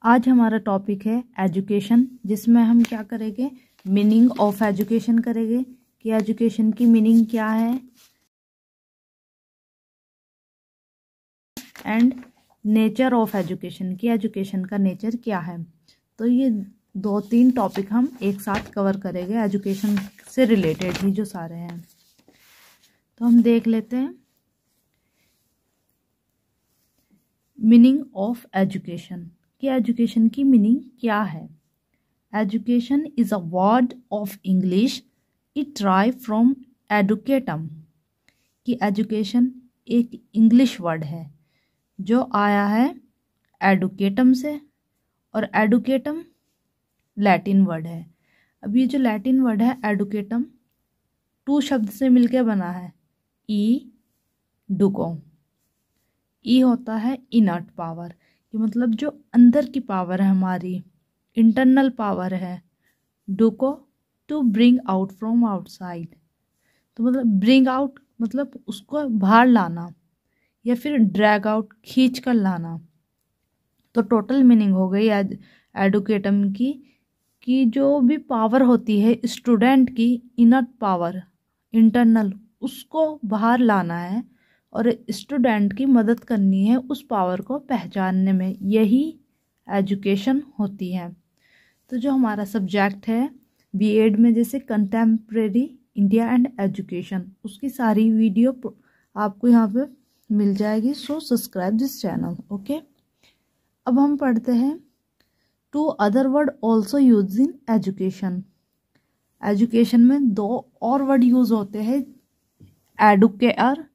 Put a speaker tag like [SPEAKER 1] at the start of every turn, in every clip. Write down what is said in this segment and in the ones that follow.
[SPEAKER 1] आज हमारा टॉपिक है एजुकेशन, जिसमें हम क्या करेंगे, मीनिंग ऑफ एजुकेशन करेंगे कि एजुकेशन की मीनिंग क्या है एंड नेचर ऑफ एजुकेशन की एजुकेशन का नेचर क्या है। तो ये 2-3 टॉपिक हम एक साथ कवर करेंगे, एजुकेशन से रिलेटेड ही जो सारे हैं। तो हम देख लेते हैं मीनिंग ऑफ एजुकेशन कि एजुकेशन की मीनिंग क्या है। Education is a word of English, it drive from एडुकेटम कि एजुकेशन एक इंग्लिश वर्ड है जो आया है एडुकेटम से, और एडुकेटम लैटिन वर्ड है। अब ये जो लैटिन वर्ड है एडुकेटम 2 शब्द से मिलकर बना है, ई डुको। ई होता है इनर्ट पावर कि मतलब जो अंदर की पावर है, हमारी इंटरनल पावर है। डुको to bring out from outside, तो मतलब ब्रिंग आउट मतलब उसको बाहर लाना या फिर ड्रैग आउट खींच कर लाना। तो टोटल मीनिंग हो गई एडुकेटम की कि जो भी पावर होती है स्टूडेंट की, इनर पावर इंटरनल, उसको बाहर लाना है और स्टूडेंट की मदद करनी है उस पावर को पहचानने में। यही एजुकेशन होती है। तो जो हमारा सब्जेक्ट है बीएड में, जैसे कंटेम्प्रेरी इंडिया एंड एजुकेशन, उसकी सारी वीडियो आपको यहाँ पे मिल जाएगी। So subscribe this channel. Okay, अब हम पढ़ते हैं 2 other word also use in education. Education में 2 और वर्ड यूज होते हैं, एडुकेयर,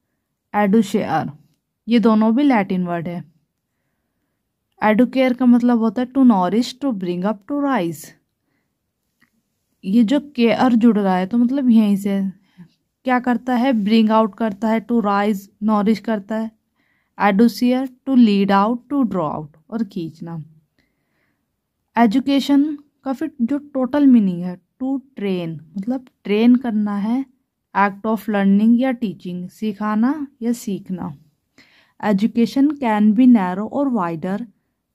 [SPEAKER 1] एडुशेयर। ये दोनों भी लैटिन वर्ड है। एडुकेयर का मतलब होता है to nourish, to bring up, to rise. ये जो केयर जुड़ रहा है तो मतलब यहीं से क्या करता है, ब्रिंग आउट करता है, टू राइज नॉरिश करता है। एडुसियर to lead out, to draw out और खींचना। एजुकेशन का फिर जो टोटल मीनिंग है, टू ट्रेन मतलब ट्रेन करना है, एक्ट ऑफ लर्निंग या टीचिंग, सिखाना या सीखना। एजुकेशन कैन बी नैरो और wider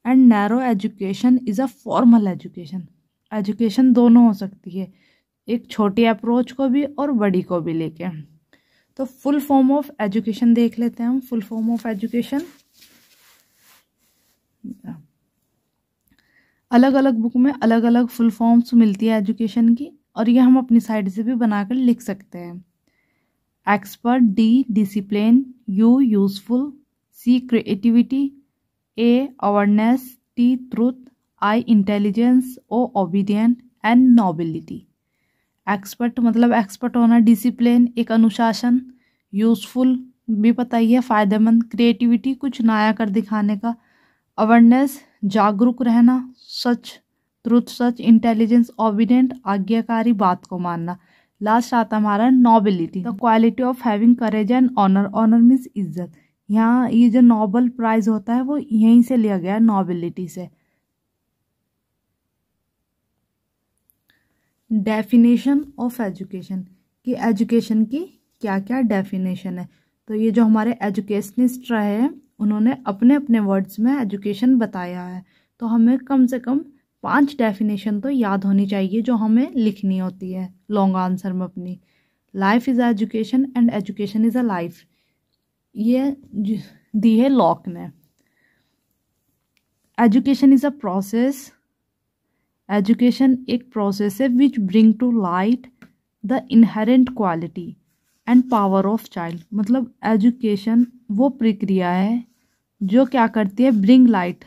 [SPEAKER 1] and narrow education is a formal education. Education दोनों हो सकती है, एक छोटी अप्रोच को भी और बड़ी को भी लेके। तो फुल फॉर्म ऑफ एजुकेशन देख लेते हैं हम। फुल फॉर्म ऑफ एजुकेशन अलग अलग बुक में अलग अलग फुल फॉर्म्स मिलती है एजुकेशन की, और ये हम अपनी साइड से भी बनाकर लिख सकते हैं। Expert, D discipline, U useful, C creativity, A awareness, T truth, I intelligence, O obedient and nobility. Expert मतलब एक्सपर्ट होना, डिसिप्लिन एक अनुशासन, यूजफुल भी पता ही है फायदेमंद, क्रिएटिविटी कुछ नया कर दिखाने का, अवेयरनेस जागरूक रहना, सच ट्रूथ सच, इंटेलिजेंस ओबीडियंट आज्ञाकारी बात को मानना। लास्ट आता हमारा nobility, the quality of having courage and honour. Honour means इज्जत। यहाँ ये जो नोबल प्राइज होता है वो यहीं से लिया गया है, नोबिलिटी से। डेफिनेशन ऑफ एजुकेशन कि एजुकेशन की क्या क्या डेफिनेशन है। तो ये जो हमारे एजुकेशनिस्ट रहे हैं उन्होंने अपने अपने वर्ड्स में एजुकेशन बताया है। तो हमें कम से कम 5 डेफिनेशन तो याद होनी चाहिए जो हमें लिखनी होती है लॉन्ग आंसर में अपनी। Life is education and education is a life, ये दी है लॉक ने। Education is a process, education एक प्रोसेस है which bring to light the inherent quality and power of child. मतलब एजुकेशन वो प्रक्रिया है जो क्या करती है, bring light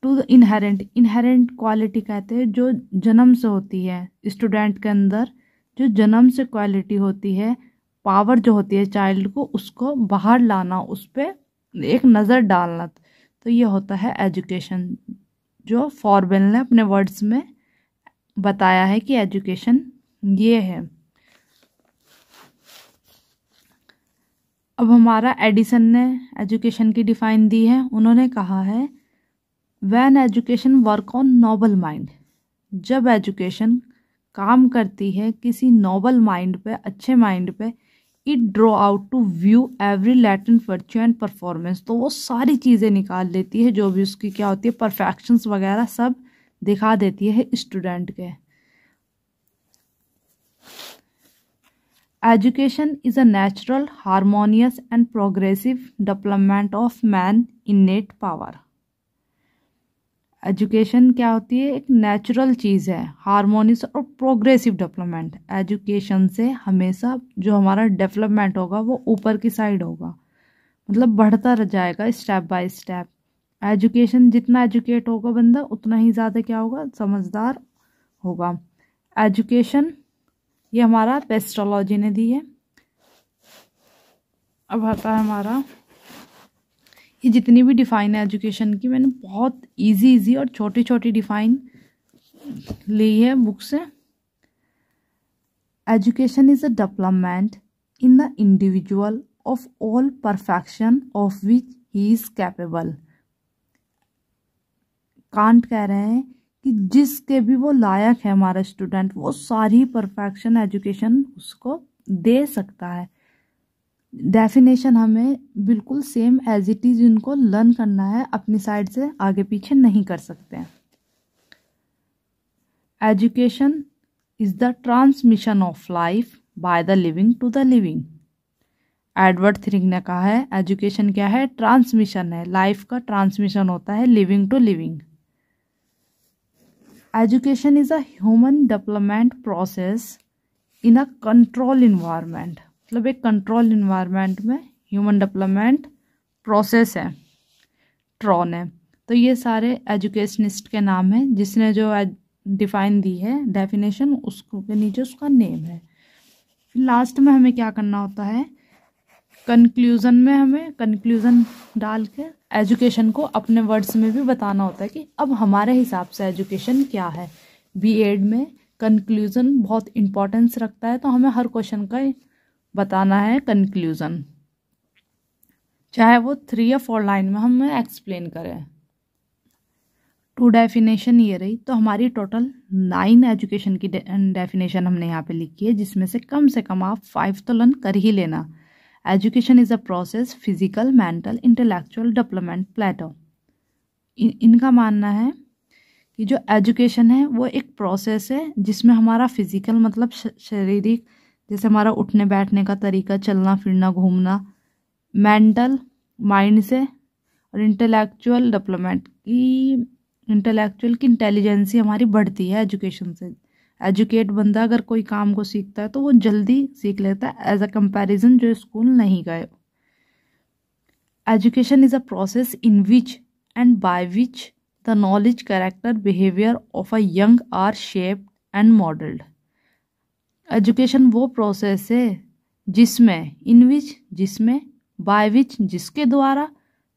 [SPEAKER 1] to the inherent. Inherent quality कहते हैं जो जन्म से होती है स्टूडेंट के अंदर, जो जन्म से क्वालिटी होती है, पावर जो होती है चाइल्ड को, उसको बाहर लाना, उस पर एक नज़र डालना। तो ये होता है एजुकेशन, जो फॉरबेल ने अपने वर्ड्स में बताया है कि एजुकेशन ये है। अब हमारा एडिसन ने एजुकेशन की डिफाइन दी है। उन्होंने कहा है when education work on noble mind, जब एजुकेशन काम करती है किसी नोबल माइंड पे, अच्छे माइंड पे, it draw out to view every latent virtue and performance. तो वो सारी चीज़ें निकाल लेती है, जो भी उसकी क्या होती है परफेक्शंस वगैरह सब दिखा देती है स्टूडेंट के। Education is a natural, harmonious and progressive development of man इनेट power. Education क्या होती है, एक नेचुरल चीज़ है, हारमोनियस और प्रोग्रेसिव डेवलपमेंट। एजुकेशन से हमेशा जो हमारा डेवलपमेंट होगा वो ऊपर की साइड होगा, मतलब बढ़ता रह जाएगा स्टेप बाय स्टेप। एजुकेशन, जितना एजुकेट होगा बंदा उतना ही ज़्यादा क्या होगा, समझदार होगा। एजुकेशन ये हमारा पेस्ट्रोलॉजी ने दी है। अब आता है हमारा, ये जितनी भी डिफाइन है एजुकेशन की, मैंने बहुत इजी और छोटी छोटी डिफाइन ली है बुक से। Education is a development in the individual of all perfection of which he is capable. Can't कह रहे हैं कि जिसके भी वो लायक है हमारा स्टूडेंट, वो सारी परफेक्शन एजुकेशन उसको दे सकता है। डेफिनेशन हमें बिल्कुल सेम एज इट इज इनको लर्न करना है, अपनी साइड से आगे पीछे नहीं कर सकते हैं। Education is the transmission of life by the living to the living. Edward Thring ने कहा है एजुकेशन क्या है, ट्रांसमिशन है, लाइफ का ट्रांसमिशन होता है living to living. Education is a human development process in a control environment. मतलब एक कंट्रोल इन्वायरमेंट में ह्यूमन डेवलपमेंट प्रोसेस है, ट्रॉन है। तो ये सारे एजुकेशनिस्ट के नाम हैं, जिसने जो डिफाइन दी है डेफिनेशन, उसको के नीचे उसका नेम है। फिर लास्ट में हमें क्या करना होता है, कंक्लूज़न में हमें कंक्लूज़न डाल के एजुकेशन को अपने वर्ड्स में भी बताना होता है कि अब हमारे हिसाब से एजुकेशन क्या है। बीएड में कंक्लूज़न बहुत इंपॉर्टेंस रखता है, तो हमें हर क्वेश्चन का बताना है कंक्लूज़न, चाहे वो 3 या 4 लाइन में हमें एक्सप्लेन करें। 2 डेफिनेशन ये रही, तो हमारी टोटल 9 एजुकेशन की डेफिनेशन हमने यहाँ पे लिखी है, जिसमें से कम आप 5 तो लर्न कर ही लेना। Education is a process, physical, mental, intellectual development, Plato. इनका मानना है कि जो एजुकेशन है वो एक प्रोसेस है जिसमें हमारा फिजिकल मतलब शारीरिक, जैसे हमारा उठने बैठने का तरीका, चलना फिरना घूमना, मेंटल माइंड से, और इंटेलेक्चुअल डेवलपमेंट की इंटेलिजेंसी हमारी बढ़ती है एजुकेशन से। एजुकेट बंदा अगर कोई काम को सीखता है तो वो जल्दी सीख लेता है एज अ कंपैरिजन जो स्कूल नहीं गए। Education is a process in which and by which the knowledge, character, behaviour of a young are shaped and modelled. Education वो प्रोसेस है जिसमें, इन विच जिसमें, बाय विच जिसके द्वारा,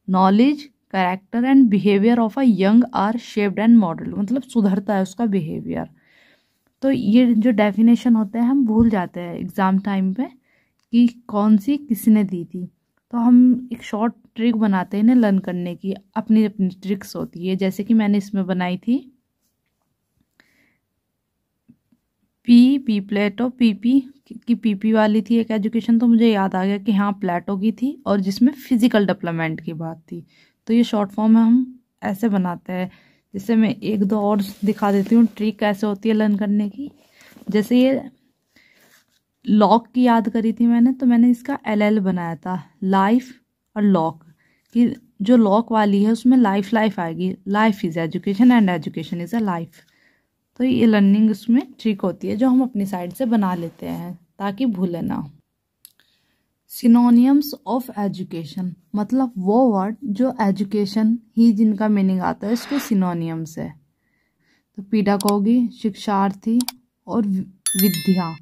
[SPEAKER 1] knowledge, character and behaviour of a young are shaped and modelled, मतलब सुधरता है उसका बिहेवियर। तो ये जो डेफिनेशन होते हैं हम भूल जाते हैं एग्ज़ाम टाइम पे कि कौन सी किसने दी थी, तो हम एक शॉर्ट ट्रिक बनाते हैं इन्हें लर्न करने की, अपनी अपनी ट्रिक्स होती है। जैसे कि मैंने इसमें बनाई थी पी प्लेटो, पीपी की पीपी वाली थी एक एजुकेशन, तो मुझे याद आ गया कि हाँ प्लेटो की थी, और जिसमें फिजिकल डेवलपमेंट की बात थी। तो ये शॉर्ट फॉर्म में हम ऐसे बनाते हैं। जैसे मैं 1-2 और दिखा देती हूँ ट्रिक कैसे होती है लर्न करने की। जैसे ये लॉक की याद करी थी मैंने, तो मैंने इसका LL बनाया था, लाइफ और लॉक, कि जो लॉक वाली है उसमें लाइफ आएगी, life is education and education is a life. तो ये लर्निंग उसमें ट्रिक होती है जो हम अपनी साइड से बना लेते हैं ताकि भूले ना। सिनोनियम्स ऑफ एजुकेशन, मतलब वो वर्ड जो एजुकेशन ही जिनका मीनिंग आता है उसके सिनोनियम्स है। तो पीडागोगी, शिक्षार्थी और विद्या,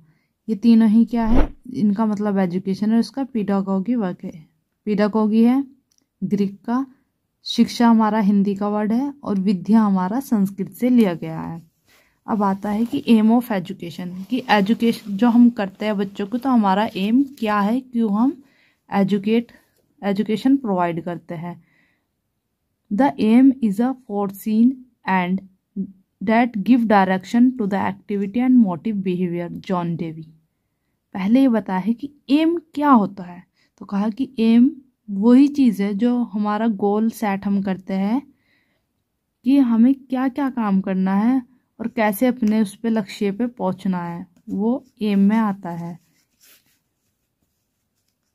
[SPEAKER 1] ये तीनों ही क्या है, इनका मतलब एजुकेशन है, उसका पीडागोगी वर्क है। पीडागोगी है ग्रीक का, शिक्षा हमारा हिंदी का वर्ड है, और विद्या हमारा संस्कृत से लिया गया है। अब आता है कि एम ऑफ एजुकेशन, कि एजुकेशन जो हम करते हैं बच्चों को, तो हमारा एम क्या है, क्यों हम एजुकेशन प्रोवाइड करते हैं। The aim is a foreseen and that give direction to the activity and motive behaviour, John Dewey. पहले ये बताया है कि एम क्या होता है। तो कहा कि एम वही चीज़ है जो हमारा गोल सेट हम करते हैं कि हमें क्या क्या काम करना है और कैसे अपने उस पे लक्ष्य पे पहुंचना है, वो एम में आता है।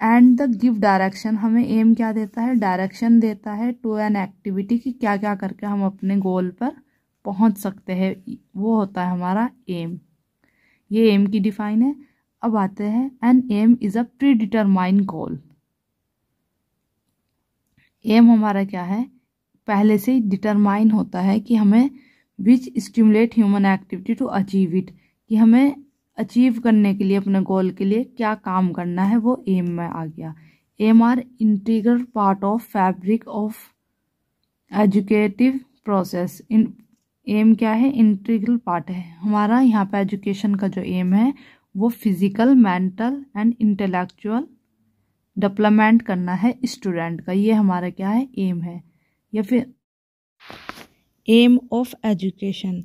[SPEAKER 1] एंड द गिव डायरेक्शन, हमें एम क्या देता है, डायरेक्शन देता है टू एन एक्टिविटी कि क्या क्या करके हम अपने गोल पर पहुंच सकते हैं, वो होता है हमारा एम। ये एम की डिफाइन है। अब आते हैं an aim is a predetermined goal. Aim हमारा क्या है, पहले से ही डिटरमाइन होता है कि हमें which stimulate human activity to achieve it, कि हमें अचीव करने के लिए अपने गोल के लिए क्या काम करना है, वो एम में आ गया। Aim are integral part of fabric of educative process. Aim क्या है, इंटीग्रल पार्ट है हमारा। यहाँ पे एजुकेशन का जो एम है वो physical, mental and intellectual development करना है स्टूडेंट का, ये हमारा क्या है, एम है। या फिर एम ऑफ एजुकेशन,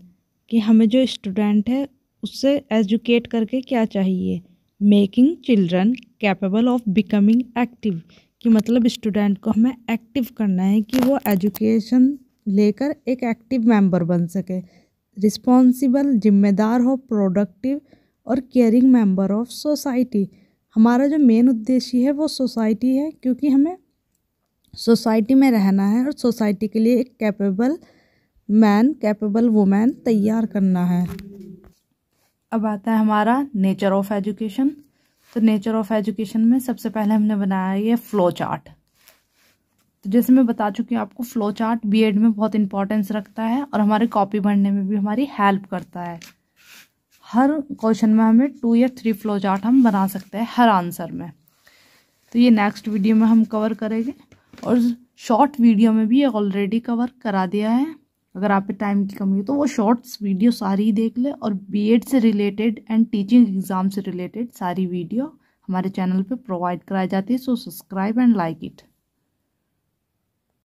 [SPEAKER 1] कि हमें जो स्टूडेंट है उससे एजुकेट करके क्या चाहिए, making children capable of becoming active, कि मतलब स्टूडेंट को हमें एक्टिव करना है कि वो एजुकेशन लेकर एक एक्टिव मेंबर बन सके, रिस्पॉन्सिबल, जिम्मेदार हो, प्रोडक्टिव और केयरिंग मेंबर ऑफ सोसाइटी। हमारा जो मेन उद्देश्य है वो सोसाइटी है, क्योंकि हमें सोसाइटी में रहना है और सोसाइटी के लिए एक कैपेबल मैन, कैपेबल वुमेन तैयार करना है। अब आता है हमारा नेचर ऑफ एजुकेशन। तो नेचर ऑफ एजुकेशन में सबसे पहले हमने बनाया ये फ्लो चार्ट। तो जैसे मैं बता चुकी हूँ आपको, फ्लो चार्ट बीएड में बहुत इंपॉर्टेंस रखता है और हमारे कॉपी भरने में भी हमारी हेल्प करता है। हर क्वेश्चन में हमें 2 या 3 फ्लो चार्ट हम बना सकते हैं हर आंसर में। तो ये नेक्स्ट वीडियो में हम कवर करेंगे और शॉर्ट वीडियो में भी ऑलरेडी कवर करा दिया है। अगर आप पे टाइम की कमी हो तो वो शॉर्ट्स वीडियो सारी देख ले, और बीएड से रिलेटेड एंड टीचिंग एग्जाम से रिलेटेड सारी वीडियो हमारे चैनल पे प्रोवाइड कराई जाती है। So subscribe and like it.